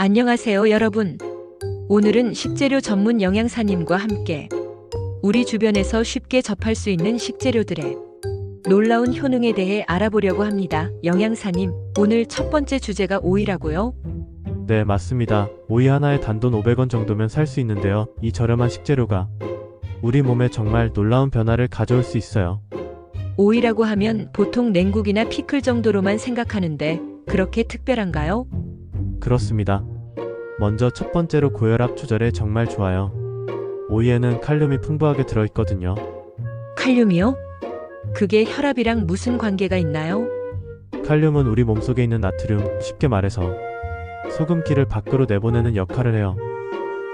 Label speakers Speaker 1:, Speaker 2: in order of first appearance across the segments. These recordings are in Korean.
Speaker 1: 안녕하세요, 여러분. 오늘은 식재료 전문 영양사님과 함께 우리 주변에서 쉽게 접할 수 있는 식재료들의 놀라운 효능에 대해 알아보려고 합니다. 영양사님, 오늘 첫 번째 주제가 오이라고요?
Speaker 2: 네, 맞습니다. 오이 하나에 단돈 500원 정도면 살 수 있는데요. 이 저렴한 식재료가 우리 몸에 정말 놀라운 변화를 가져올 수 있어요.
Speaker 1: 오이라고 하면 보통 냉국이나 피클 정도로만 생각하는데 그렇게 특별한가요?
Speaker 2: 그렇습니다. 먼저 첫 번째로 고혈압 조절에 정말 좋아요. 오이에는 칼륨이 풍부하게 들어있거든요.
Speaker 1: 칼륨이요? 그게 혈압이랑 무슨 관계가 있나요?
Speaker 2: 칼륨은 우리 몸속에 있는 나트륨, 쉽게 말해서 소금기를 밖으로 내보내는 역할을 해요.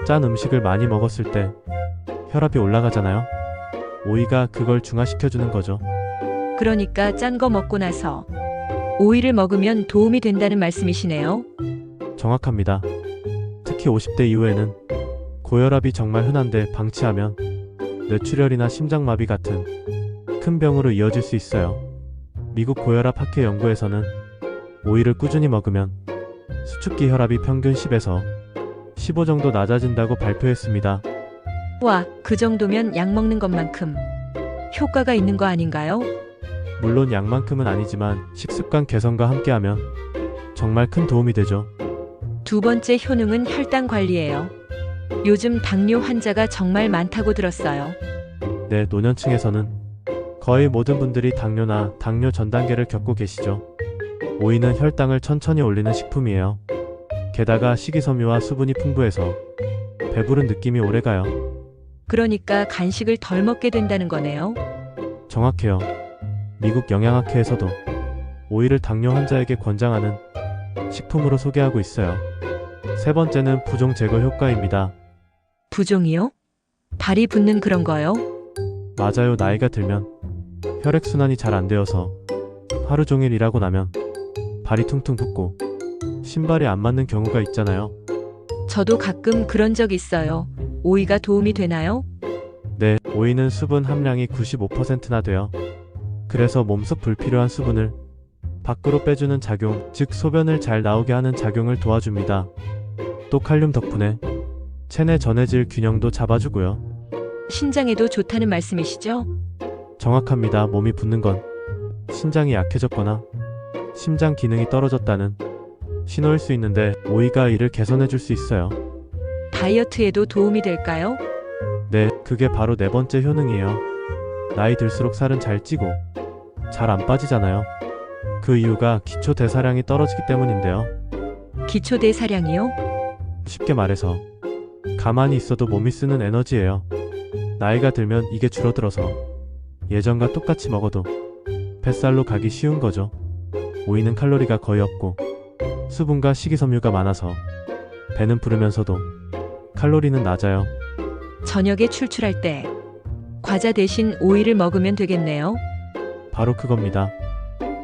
Speaker 2: 짠 음식을 많이 먹었을 때 혈압이 올라가잖아요. 오이가 그걸 중화시켜주는 거죠.
Speaker 1: 그러니까 짠 거 먹고 나서 오이를 먹으면 도움이 된다는 말씀이시네요.
Speaker 2: 정확합니다. 특히 50대 이후에는 고혈압이 정말 흔한데 방치하면 뇌출혈이나 심장마비 같은 큰 병으로 이어질 수 있어요. 미국 고혈압 학회 연구에서는 오이를 꾸준히 먹으면 수축기 혈압이 평균 10에서 15 정도 낮아진다고 발표했습니다.
Speaker 1: 와, 그 정도면 약 먹는 것만큼 효과가 있는 거 아닌가요?
Speaker 2: 물론 약만큼은 아니지만 식습관 개선과 함께하면 정말 큰 도움이 되죠.
Speaker 1: 두 번째 효능은 혈당 관리예요. 요즘 당뇨 환자가 정말 많다고 들었어요.
Speaker 2: 네, 노년층에서는 거의 모든 분들이 당뇨나 당뇨 전 단계를 겪고 계시죠. 오이는 혈당을 천천히 올리는 식품이에요. 게다가 식이섬유와 수분이 풍부해서 배부른 느낌이 오래가요.
Speaker 1: 그러니까 간식을 덜 먹게 된다는 거네요.
Speaker 2: 정확해요. 미국 영양학회에서도 오이를 당뇨 환자에게 권장하는 식품으로 소개하고 있어요. 세 번째는 부종 제거 효과입니다.
Speaker 1: 부종이요? 발이 붓는 그런 거요?
Speaker 2: 맞아요. 나이가 들면 혈액순환이 잘 안 되어서 하루 종일 일하고 나면 발이 퉁퉁 붓고 신발이 안 맞는 경우가 있잖아요.
Speaker 1: 저도 가끔 그런 적 있어요. 오이가 도움이 되나요?
Speaker 2: 네, 오이는 수분 함량이 95%나 돼요. 그래서 몸속 불필요한 수분을 밖으로 빼주는 작용, 즉 소변을 잘 나오게 하는 작용을 도와줍니다. 또 칼륨 덕분에 체내 전해질 균형도 잡아주고요.
Speaker 1: 신장에도 좋다는 말씀이시죠?
Speaker 2: 정확합니다. 몸이 붓는 건 신장이 약해졌거나 심장 기능이 떨어졌다는 신호일 수 있는데 오이가 이를 개선해줄 수 있어요.
Speaker 1: 다이어트에도 도움이 될까요?
Speaker 2: 네, 그게 바로 네 번째 효능이에요. 나이 들수록 살은 잘 찌고 잘 안 빠지잖아요. 그 이유가 기초 대사량이 떨어지기 때문인데요.
Speaker 1: 기초 대사량이요?
Speaker 2: 쉽게 말해서 가만히 있어도 몸이 쓰는 에너지예요. 나이가 들면 이게 줄어들어서 예전과 똑같이 먹어도 뱃살로 가기 쉬운 거죠. 오이는 칼로리가 거의 없고 수분과 식이섬유가 많아서 배는 부르면서도 칼로리는 낮아요.
Speaker 1: 저녁에 출출할 때 과자 대신 오이를 먹으면 되겠네요.
Speaker 2: 바로 그겁니다.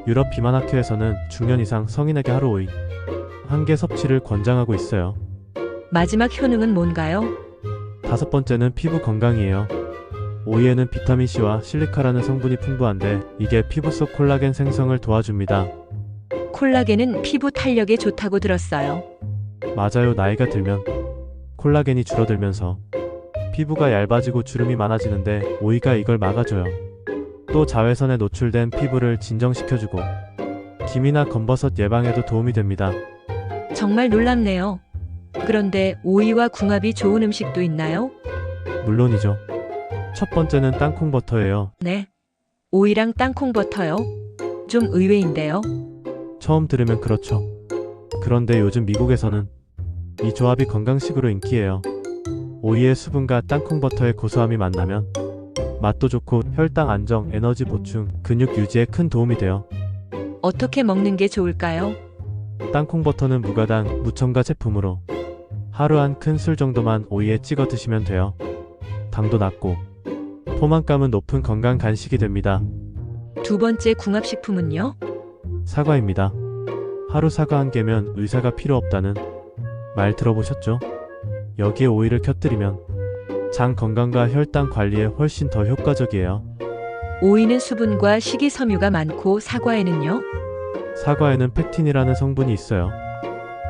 Speaker 2: 유럽 비만학회에서는 중년 이상 성인에게 하루 오이 1개 섭취를 권장하고 있어요.
Speaker 1: 마지막 효능은 뭔가요?
Speaker 2: 다섯 번째는 피부 건강이에요. 오이에는 비타민C와 실리카라는 성분이 풍부한데 이게 피부 속 콜라겐 생성을 도와줍니다.
Speaker 1: 콜라겐은 피부 탄력에 좋다고 들었어요.
Speaker 2: 맞아요. 나이가 들면 콜라겐이 줄어들면서 피부가 얇아지고 주름이 많아지는데 오이가 이걸 막아줘요. 또 자외선에 노출된 피부를 진정시켜주고 기미나 검버섯 예방에도 도움이 됩니다.
Speaker 1: 정말 놀랍네요. 그런데 오이와 궁합이 좋은 음식도 있나요?
Speaker 2: 물론이죠. 첫 번째는 땅콩버터예요.
Speaker 1: 네. 오이랑 땅콩 버터요? 좀 의외인데요.
Speaker 2: 처음 들으면 그렇죠. 그런데 요즘 미국에서는 이 조합이 건강식으로 인기예요. 오이의 수분과 땅콩버터의 고소함이 만나면 맛도 좋고 혈당 안정, 에너지 보충, 근육 유지에 큰 도움이 돼요.
Speaker 1: 어떻게 먹는 게 좋을까요?
Speaker 2: 땅콩버터는 무가당, 무첨가 제품으로 하루 한 큰술 정도만 오이에 찍어 드시면 돼요. 당도 낮고 포만감은 높은 건강 간식이 됩니다.
Speaker 1: 두 번째 궁합식품은요?
Speaker 2: 사과입니다. 하루 사과 1개면 의사가 필요 없다는 말 들어보셨죠? 여기에 오이를 곁들이면 장 건강과 혈당 관리에 훨씬 더 효과적이에요.
Speaker 1: 오이는 수분과 식이섬유가 많고 사과에는요?
Speaker 2: 사과에는 펙틴이라는 성분이 있어요.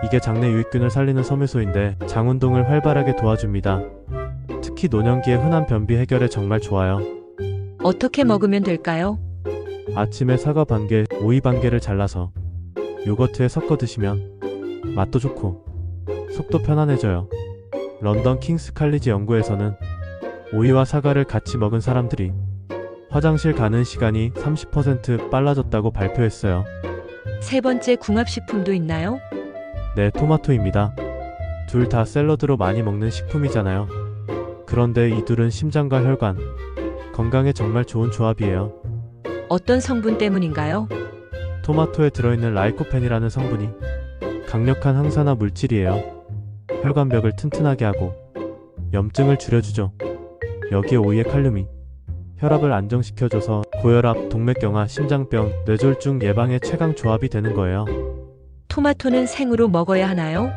Speaker 2: 이게 장내 유익균을 살리는 섬유소인데 장 운동을 활발하게 도와줍니다. 특히 노년기에 흔한 변비 해결에 정말 좋아요.
Speaker 1: 어떻게 먹으면 될까요?
Speaker 2: 아침에 사과 반 개, 오이 반 개를 잘라서 요거트에 섞어 드시면 맛도 좋고 속도 편안해져요. 런던 킹스 칼리지 연구에서는 오이와 사과를 같이 먹은 사람들이 화장실 가는 시간이 30% 빨라졌다고 발표했어요.
Speaker 1: 세 번째 궁합식품도 있나요?
Speaker 2: 네, 토마토입니다. 둘 다 샐러드로 많이 먹는 식품이잖아요. 그런데 이 둘은 심장과 혈관, 건강에 정말 좋은 조합이에요.
Speaker 1: 어떤 성분 때문인가요?
Speaker 2: 토마토에 들어있는 라이코펜이라는 성분이 강력한 항산화 물질이에요. 혈관벽을 튼튼하게 하고 염증을 줄여주죠. 여기에 오이의 칼륨이 혈압을 안정시켜줘서 고혈압, 동맥경화, 심장병, 뇌졸중 예방에 최강 조합이 되는 거예요.
Speaker 1: 토마토는 생으로 먹어야 하나요?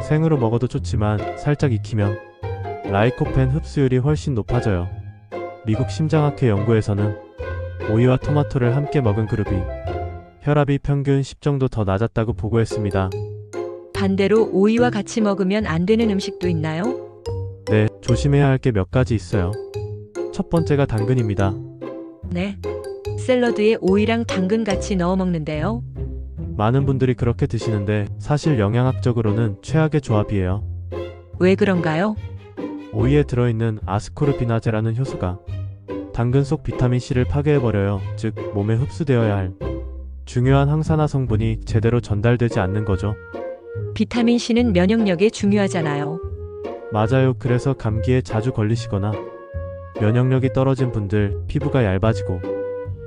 Speaker 2: 생으로 먹어도 좋지만 살짝 익히면 라이코펜 흡수율이 훨씬 높아져요. 미국 심장학회 연구에서는 오이와 토마토를 함께 먹은 그룹이 혈압이 평균 10 정도 더 낮았다고 보고했습니다.
Speaker 1: 반대로 오이와 같이 먹으면 안 되는 음식도 있나요?
Speaker 2: 네, 조심해야 할 게 몇 가지 있어요. 첫 번째가 당근입니다.
Speaker 1: 네. 샐러드에 오이랑 당근 같이 넣어 먹는데요.
Speaker 2: 많은 분들이 그렇게 드시는데 사실 영양학적으로는 최악의 조합이에요.
Speaker 1: 왜 그런가요?
Speaker 2: 오이에 들어있는 아스코르비나제라는 효소가 당근 속 비타민C를 파괴해버려요. 즉 몸에 흡수되어야 할 중요한 항산화 성분이 제대로 전달되지 않는 거죠.
Speaker 1: 비타민C는 면역력에 중요하잖아요.
Speaker 2: 맞아요. 그래서 감기에 자주 걸리시거나 면역력이 떨어진 분들, 피부가 얇아지고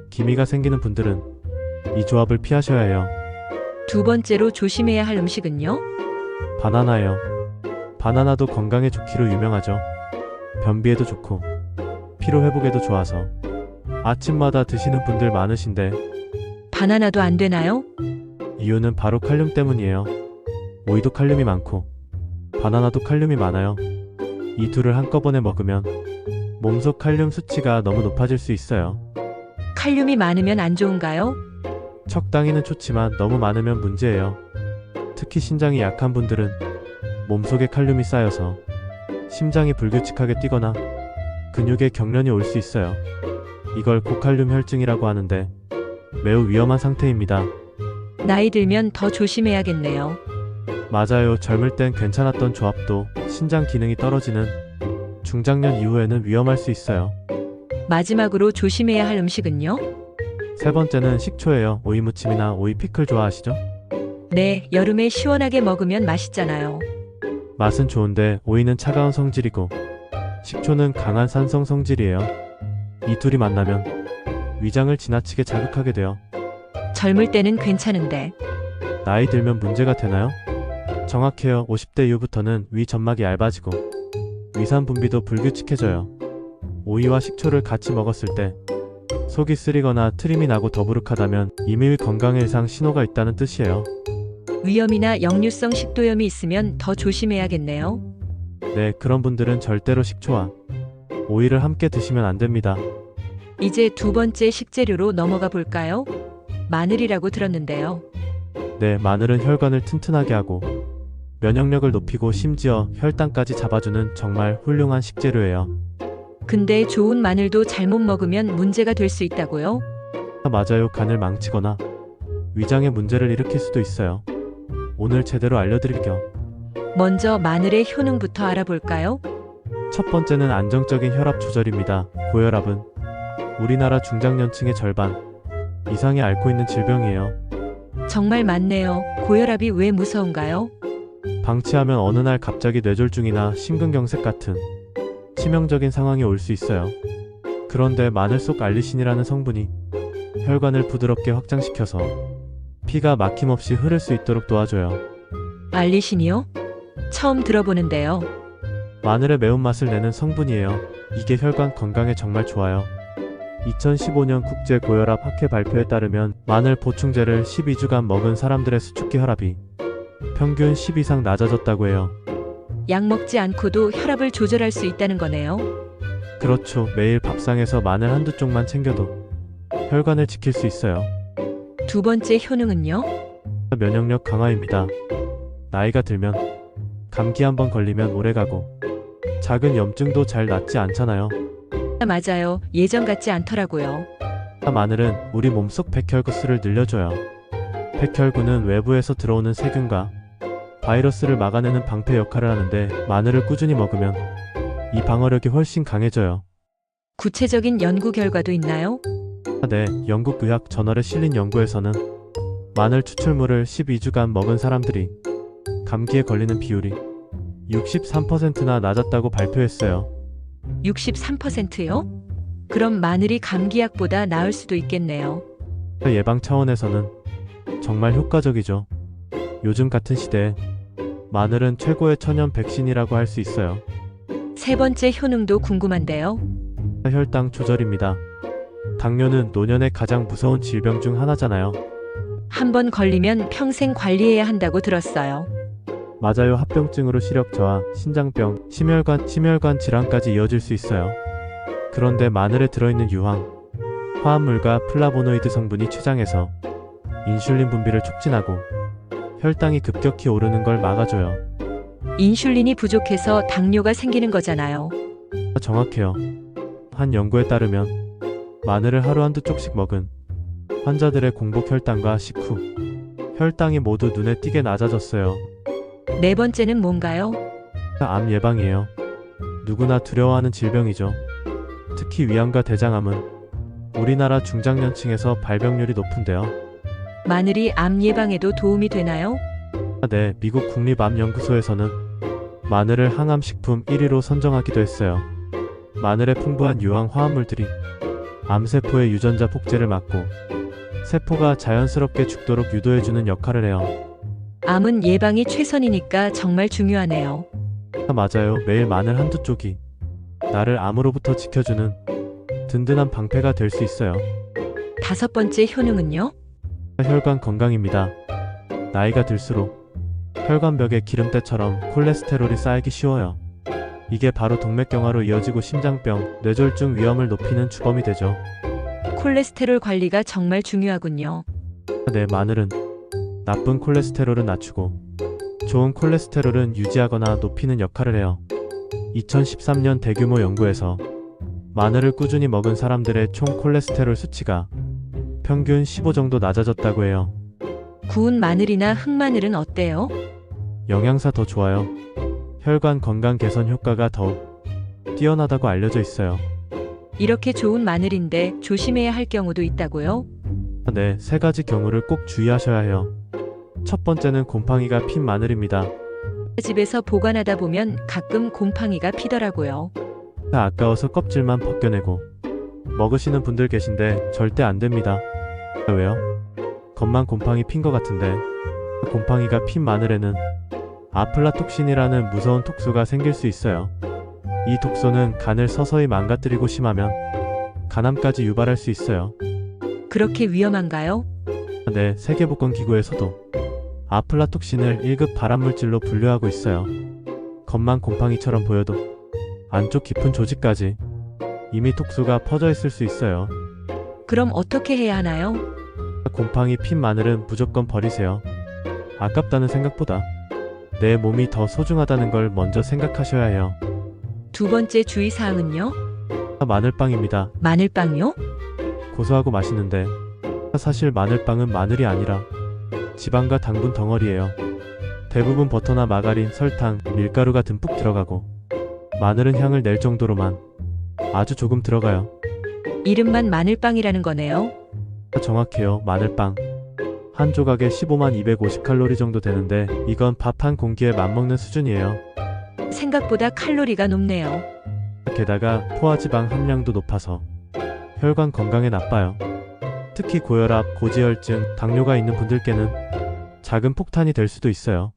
Speaker 2: 기미가 생기는 분들은 이 조합을 피하셔야 해요.
Speaker 1: 두 번째로 조심해야 할 음식은요?
Speaker 2: 바나나예요. 바나나도 건강에 좋기로 유명하죠. 변비에도 좋고 피로 회복에도 좋아서 아침마다 드시는 분들 많으신데
Speaker 1: 바나나도 안 되나요?
Speaker 2: 이유는 바로 칼륨 때문이에요. 오이도 칼륨이 많고 바나나도 칼륨이 많아요. 이 둘을 한꺼번에 먹으면 몸속 칼륨 수치가 너무 높아질 수 있어요.
Speaker 1: 칼륨이 많으면 안 좋은가요?
Speaker 2: 적당히는 좋지만 너무 많으면 문제예요. 특히 신장이 약한 분들은 몸속에 칼륨이 쌓여서 심장이 불규칙하게 뛰거나 근육에 경련이 올 수 있어요. 이걸 고칼륨 혈증이라고 하는데 매우 위험한 상태입니다.
Speaker 1: 나이 들면 더 조심해야겠네요.
Speaker 2: 맞아요. 젊을 땐 괜찮았던 조합도 신장 기능이 떨어지는 중장년 이후에는 위험할 수 있어요.
Speaker 1: 마지막으로 조심해야 할 음식은요?
Speaker 2: 세 번째는 식초예요. 오이 무침이나 오이 피클 좋아하시죠?
Speaker 1: 네, 여름에 시원하게 먹으면 맛있잖아요.
Speaker 2: 맛은 좋은데 오이는 차가운 성질이고 식초는 강한 산성 성질이에요. 이 둘이 만나면 위장을 지나치게 자극하게 돼요.
Speaker 1: 젊을 때는 괜찮은데
Speaker 2: 나이 들면 문제가 되나요? 정확해요. 50대 이후부터는 위 점막이 얇아지고 위산 분비도 불규칙해져요. 오이와 식초를 같이 먹었을 때 속이 쓰리거나 트림이 나고 더부룩하다면 이미 건강에 이상 신호가 있다는 뜻이에요.
Speaker 1: 위염이나 역류성 식도염이 있으면 더 조심해야겠네요.
Speaker 2: 네, 그런 분들은 절대로 식초와 오이를 함께 드시면 안 됩니다.
Speaker 1: 이제 두 번째 식재료로 넘어가 볼까요? 마늘이라고 들었는데요.
Speaker 2: 네, 마늘은 혈관을 튼튼하게 하고 면역력을 높이고 심지어 혈당까지 잡아주는 정말 훌륭한 식재료예요.
Speaker 1: 근데 좋은 마늘도 잘못 먹으면 문제가 될 수 있다고요?
Speaker 2: 맞아요. 간을 망치거나 위장에 문제를 일으킬 수도 있어요. 오늘 제대로 알려드릴게요.
Speaker 1: 먼저 마늘의 효능부터 알아볼까요?
Speaker 2: 첫 번째는 안정적인 혈압 조절입니다. 고혈압은 우리나라 중장년층의 절반 이상이 앓고 있는 질병이에요.
Speaker 1: 정말 많네요. 고혈압이 왜 무서운가요?
Speaker 2: 방치하면 어느 날 갑자기 뇌졸중이나 심근경색 같은 치명적인 상황이 올 수 있어요. 그런데 마늘 속 알리신이라는 성분이 혈관을 부드럽게 확장시켜서 피가 막힘없이 흐를 수 있도록 도와줘요.
Speaker 1: 알리신이요? 처음 들어보는데요.
Speaker 2: 마늘의 매운맛을 내는 성분이에요. 이게 혈관 건강에 정말 좋아요. 2015년 국제고혈압 학회 발표에 따르면 마늘 보충제를 12주간 먹은 사람들의 수축기 혈압이 평균 10 이상 낮아졌다고 해요.
Speaker 1: 약 먹지 않고도 혈압을 조절할 수 있다는 거네요.
Speaker 2: 그렇죠. 매일 밥상에서 마늘 한두 쪽만 챙겨도 혈관을 지킬 수 있어요.
Speaker 1: 두 번째 효능은요?
Speaker 2: 면역력 강화입니다. 나이가 들면 감기 한번 걸리면 오래가고 작은 염증도 잘 낫지 않잖아요.
Speaker 1: 맞아요. 예전 같지 않더라고요.
Speaker 2: 마늘은 우리 몸속 백혈구 수를 늘려줘요. 백혈구는 외부에서 들어오는 세균과 바이러스를 막아내는 방패 역할을 하는데 마늘을 꾸준히 먹으면 이 방어력이 훨씬 강해져요.
Speaker 1: 구체적인 연구 결과도 있나요?
Speaker 2: 네, 영국 의학 저널에 실린 연구에서는 마늘 추출물을 12주간 먹은 사람들이 감기에 걸리는 비율이 63%나 낮았다고 발표했어요.
Speaker 1: 63%요? 그럼 마늘이 감기약보다 나을 수도 있겠네요.
Speaker 2: 예방 차원에서는 정말 효과적이죠. 요즘 같은 시대에 마늘은 최고의 천연 백신이라고 할 수 있어요.
Speaker 1: 세 번째 효능도 궁금한데요.
Speaker 2: 혈당 조절입니다. 당뇨는 노년의 가장 무서운 질병 중 하나잖아요.
Speaker 1: 한 번 걸리면 평생 관리해야 한다고 들었어요.
Speaker 2: 맞아요. 합병증으로 시력 저하, 신장병, 심혈관 질환까지 이어질 수 있어요. 그런데 마늘에 들어있는 유황, 화합물과 플라보노이드 성분이 췌장에서 인슐린 분비를 촉진하고 혈당이 급격히 오르는 걸 막아줘요.
Speaker 1: 인슐린이 부족해서 당뇨가 생기는 거잖아요.
Speaker 2: 정확해요. 한 연구에 따르면 마늘을 하루 한두 쪽씩 먹은 환자들의 공복 혈당과 식후 혈당이 모두 눈에 띄게 낮아졌어요.
Speaker 1: 네 번째는 뭔가요?
Speaker 2: 암 예방이에요. 누구나 두려워하는 질병이죠. 특히 위암과 대장암은 우리나라 중장년층에서 발병률이 높은데요.
Speaker 1: 마늘이 암 예방에도 도움이 되나요?
Speaker 2: 네, 미국 국립암연구소에서는 마늘을 항암식품 1위로 선정하기도 했어요. 마늘의 풍부한 유황 화합물들이 암세포의 유전자 복제를 막고 세포가 자연스럽게 죽도록 유도해주는 역할을 해요.
Speaker 1: 암은 예방이 최선이니까 정말 중요하네요.
Speaker 2: 맞아요. 매일 마늘 한두 쪽이 나를 암으로부터 지켜주는 든든한 방패가 될 수 있어요.
Speaker 1: 다섯 번째 효능은요?
Speaker 2: 혈관 건강입니다. 나이가 들수록 혈관벽에 기름때처럼 콜레스테롤이 쌓이기 쉬워요. 이게 바로 동맥경화로 이어지고 심장병, 뇌졸중 위험을 높이는 주범이 되죠.
Speaker 1: 콜레스테롤 관리가 정말 중요하군요.
Speaker 2: 네, 마늘은 나쁜 콜레스테롤은 낮추고 좋은 콜레스테롤은 유지하거나 높이는 역할을 해요. 2013년 대규모 연구에서 마늘을 꾸준히 먹은 사람들의 총 콜레스테롤 수치가 평균 15 정도 낮아졌다고 해요.
Speaker 1: 구운 마늘이나 흑마늘은 어때요?
Speaker 2: 영양사 더 좋아요. 혈관 건강 개선 효과가 더욱 뛰어나다고 알려져 있어요.
Speaker 1: 이렇게 좋은 마늘인데 조심해야 할 경우도 있다고요?
Speaker 2: 네, 세 가지 경우를 꼭 주의하셔야 해요. 첫 번째는 곰팡이가 핀 마늘입니다.
Speaker 1: 집에서 보관하다 보면 가끔 곰팡이가 피더라고요.
Speaker 2: 아까워서 껍질만 벗겨내고 먹으시는 분들 계신데 절대 안 됩니다. 왜요? 겉만 곰팡이 핀 것 같은데 곰팡이가 핀 마늘에는 아플라톡신이라는 무서운 독소가 생길 수 있어요. 이 독소는 간을 서서히 망가뜨리고 심하면 간암까지 유발할 수 있어요.
Speaker 1: 그렇게 위험한가요?
Speaker 2: 네, 세계보건기구에서도 아플라톡신을 1급 발암물질로 분류하고 있어요. 겉만 곰팡이처럼 보여도 안쪽 깊은 조직까지 이미 독소가 퍼져 있을 수 있어요.
Speaker 1: 그럼 어떻게 해야 하나요?
Speaker 2: 곰팡이 핀 마늘은 무조건 버리세요. 아깝다는 생각보다 내 몸이 더 소중하다는 걸 먼저 생각하셔야 해요.
Speaker 1: 두 번째 주의사항은요?
Speaker 2: 마늘빵입니다.
Speaker 1: 마늘빵요?
Speaker 2: 고소하고 맛있는데 사실 마늘빵은 마늘이 아니라 지방과 당분 덩어리예요. 대부분 버터나 마가린, 설탕, 밀가루가 듬뿍 들어가고 마늘은 향을 낼 정도로만 아주 조금 들어가요.
Speaker 1: 이름만 마늘빵이라는 거네요.
Speaker 2: 정확해요. 마늘빵 한 조각에 15만 250칼로리 정도 되는데 이건 밥 한 공기에 맞먹는 수준이에요.
Speaker 1: 생각보다 칼로리가 높네요.
Speaker 2: 게다가 포화지방 함량도 높아서 혈관 건강에 나빠요. 특히 고혈압, 고지혈증, 당뇨가 있는 분들께는 작은 폭탄이 될 수도 있어요.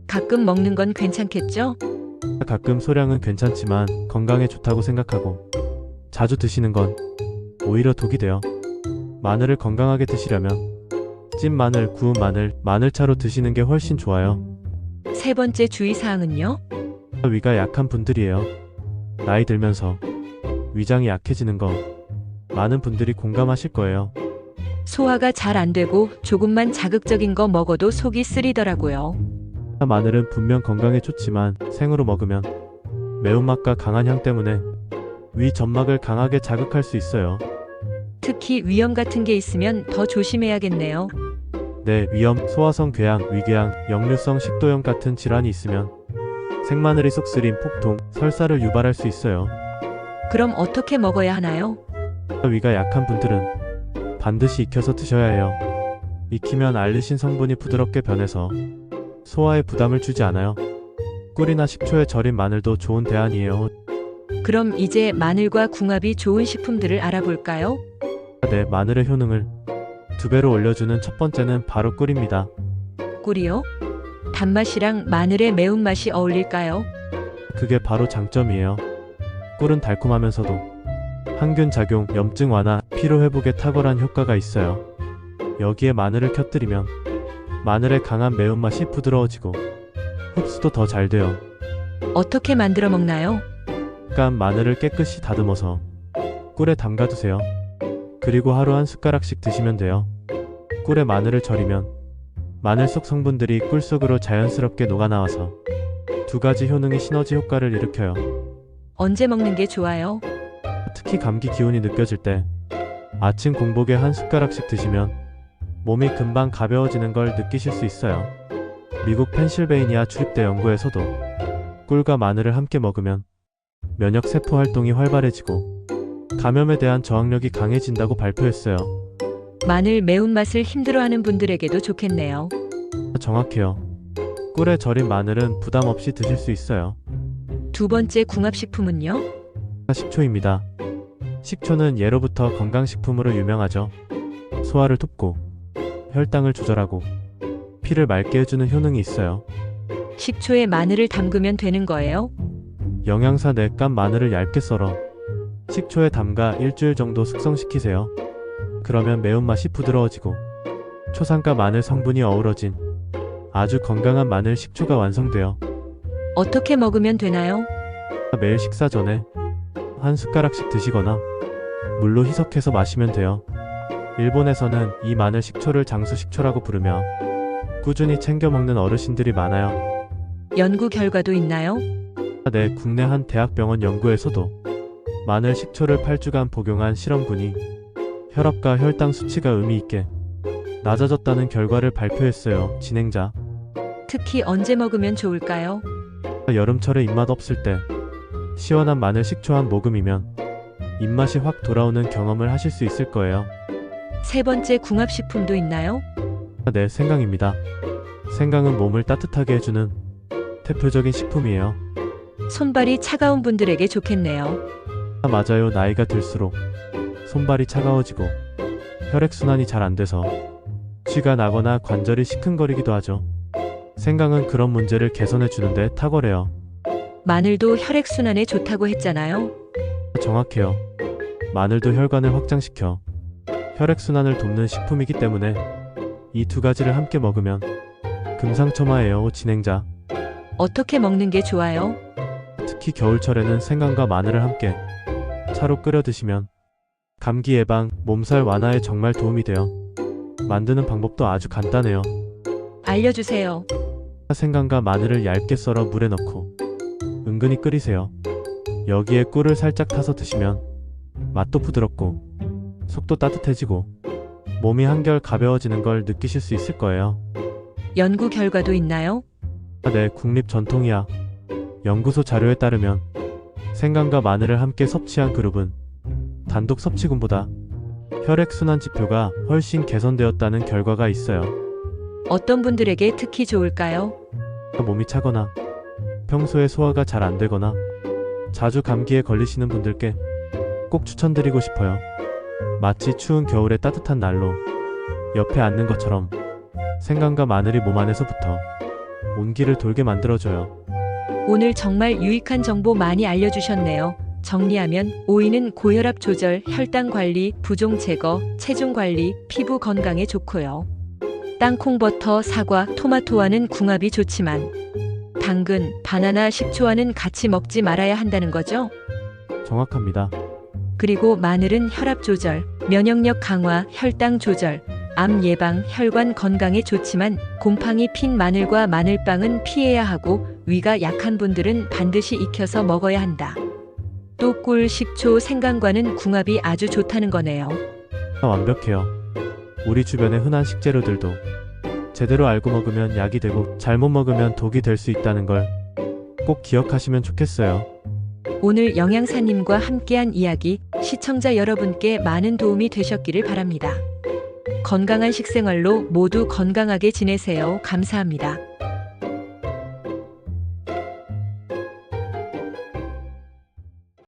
Speaker 1: 가끔 먹는 건 괜찮겠죠?
Speaker 2: 가끔 소량은 괜찮지만 건강에 좋다고 생각하고 자주 드시는 건 오히려 독이 돼요. 마늘을 건강하게 드시려면 찐 마늘, 구운 마늘, 마늘차로 드시는 게 훨씬 좋아요.
Speaker 1: 세 번째 주의사항은요?
Speaker 2: 위가 약한 분들이에요. 나이 들면서 위장이 약해지는 거 많은 분들이 공감하실 거예요.
Speaker 1: 소화가 잘 안 되고 조금만 자극적인 거 먹어도 속이 쓰리더라고요.
Speaker 2: 마늘은 분명 건강에 좋지만 생으로 먹으면 매운맛과 강한 향 때문에 위 점막을 강하게 자극할 수 있어요.
Speaker 1: 특히 위염 같은 게 있으면 더 조심해야겠네요.
Speaker 2: 네, 위염, 소화성 궤양, 위궤양, 역류성 식도염 같은 질환이 있으면 생마늘이 쏙쓰림, 폭통, 설사를 유발할 수 있어요.
Speaker 1: 그럼 어떻게 먹어야 하나요?
Speaker 2: 위가 약한 분들은 반드시 익혀서 드셔야 해요. 익히면 알리신 성분이 부드럽게 변해서 소화에 부담을 주지 않아요. 꿀이나 식초에 절인 마늘도 좋은 대안이에요.
Speaker 1: 그럼 이제 마늘과 궁합이 좋은 식품들을 알아볼까요?
Speaker 2: 네, 마늘의 효능을 2배로 올려주는 첫 번째는 바로 꿀입니다.
Speaker 1: 꿀이요? 단맛이랑 마늘의 매운맛이 어울릴까요?
Speaker 2: 그게 바로 장점이에요. 꿀은 달콤하면서도 항균 작용, 염증 완화, 피로 회복에 탁월한 효과가 있어요. 여기에 마늘을 곁들이면 마늘의 강한 매운맛이 부드러워지고 흡수도 더 잘 돼요.
Speaker 1: 어떻게 만들어 먹나요?
Speaker 2: 깐 마늘을 깨끗이 다듬어서 꿀에 담가두세요. 그리고 하루 한 숟가락씩 드시면 돼요. 꿀에 마늘을 절이면 마늘 속 성분들이 꿀 속으로 자연스럽게 녹아나와서 2가지 효능이 시너지 효과를 일으켜요.
Speaker 1: 언제 먹는 게 좋아요?
Speaker 2: 특히 감기 기운이 느껴질 때 아침 공복에 한 숟가락씩 드시면 몸이 금방 가벼워지는 걸 느끼실 수 있어요. 미국 펜실베이니아 주립대 연구에서도 꿀과 마늘을 함께 먹으면 면역 세포 활동이 활발해지고 감염에 대한 저항력이 강해진다고 발표했어요.
Speaker 1: 마늘 매운맛을 힘들어하는 분들에게도 좋겠네요.
Speaker 2: 정확해요. 꿀에 절인 마늘은 부담 없이 드실 수 있어요.
Speaker 1: 2번째 궁합식품은요?
Speaker 2: 식초입니다. 식초는 예로부터 건강식품으로 유명하죠. 소화를 돕고 혈당을 조절하고 피를 맑게 해주는 효능이 있어요.
Speaker 1: 식초에 마늘을 담그면 되는 거예요?
Speaker 2: 영양사 4간 마늘을 얇게 썰어 식초에 담가 일주일 정도 숙성시키세요. 그러면 매운맛이 부드러워지고 초산가 마늘 성분이 어우러진 아주 건강한 마늘 식초가 완성돼요.
Speaker 1: 어떻게 먹으면 되나요?
Speaker 2: 매일 식사 전에 한 숟가락씩 드시거나 물로 희석해서 마시면 돼요. 일본에서는 이 마늘 식초를 장수식초라고 부르며 꾸준히 챙겨 먹는 어르신들이 많아요.
Speaker 1: 연구 결과도 있나요?
Speaker 2: 네, 국내 한 대학병원 연구에서도 마늘 식초를 8주간 복용한 실험군이 혈압과 혈당 수치가 의미 있게 낮아졌다는 결과를 발표했어요. 진행자.
Speaker 1: 특히 언제 먹으면 좋을까요?
Speaker 2: 여름철에 입맛 없을 때 시원한 마늘 식초 한 모금이면 입맛이 확 돌아오는 경험을 하실 수 있을 거예요.
Speaker 1: 3번째 궁합식품도 있나요?
Speaker 2: 네, 생강입니다. 생강은 몸을 따뜻하게 해주는 대표적인 식품이에요.
Speaker 1: 손발이 차가운 분들에게 좋겠네요.
Speaker 2: 맞아요. 나이가 들수록 손발이 차가워지고 혈액순환이 잘 안 돼서 쥐가 나거나 관절이 시큰거리기도 하죠. 생강은 그런 문제를 개선해 주는데 탁월해요.
Speaker 1: 마늘도 혈액순환에 좋다고 했잖아요.
Speaker 2: 정확해요. 마늘도 혈관을 확장시켜 혈액순환을 돕는 식품이기 때문에 이 2가지를 함께 먹으면 금상첨화예요. 진행자.
Speaker 1: 어떻게 먹는 게 좋아요?
Speaker 2: 특히 겨울철에는 생강과 마늘을 함께 차로 끓여 드시면 감기 예방, 몸살 완화에 정말 도움이 돼요. 만드는 방법도 아주 간단해요.
Speaker 1: 알려주세요.
Speaker 2: 생강과 마늘을 얇게 썰어 물에 넣고 은근히 끓이세요. 여기에 꿀을 살짝 타서 드시면 맛도 부드럽고 속도 따뜻해지고 몸이 한결 가벼워지는 걸 느끼실 수 있을 거예요.
Speaker 1: 연구 결과도 있나요?
Speaker 2: 네, 국립전통의학 연구소 자료에 따르면 생강과 마늘을 함께 섭취한 그룹은 단독 섭취군보다 혈액순환 지표가 훨씬 개선되었다는 결과가 있어요.
Speaker 1: 어떤 분들에게 특히 좋을까요?
Speaker 2: 몸이 차거나 평소에 소화가 잘 안 되거나 자주 감기에 걸리시는 분들께 꼭 추천드리고 싶어요. 마치 추운 겨울에 따뜻한 난로 옆에 앉는 것처럼 생강과 마늘이 몸 안에서부터 온기를 돌게 만들어줘요.
Speaker 1: 오늘 정말 유익한 정보 많이 알려주셨네요. 정리하면 오이는 고혈압 조절, 혈당 관리, 부종 제거, 체중 관리, 피부 건강에 좋고요. 땅콩, 버터, 사과, 토마토와는 궁합이 좋지만 당근, 바나나, 식초와는 같이 먹지 말아야 한다는 거죠?
Speaker 2: 정확합니다.
Speaker 1: 그리고 마늘은 혈압 조절, 면역력 강화, 혈당 조절, 암 예방, 혈관 건강에 좋지만 곰팡이 핀 마늘과 마늘빵은 피해야 하고 위가 약한 분들은 반드시 익혀서 먹어야 한다. 또 꿀, 식초, 생강과는 궁합이 아주 좋다는 거네요.
Speaker 2: 완벽해요. 우리 주변의 흔한 식재료들도 제대로 알고 먹으면 약이 되고 잘못 먹으면 독이 될 수 있다는 걸 꼭 기억하시면 좋겠어요.
Speaker 1: 오늘 영양사님과 함께한 이야기 시청자 여러분께 많은 도움이 되셨기를 바랍니다. 건강한 식생활로 모두 건강하게 지내세요. 감사합니다.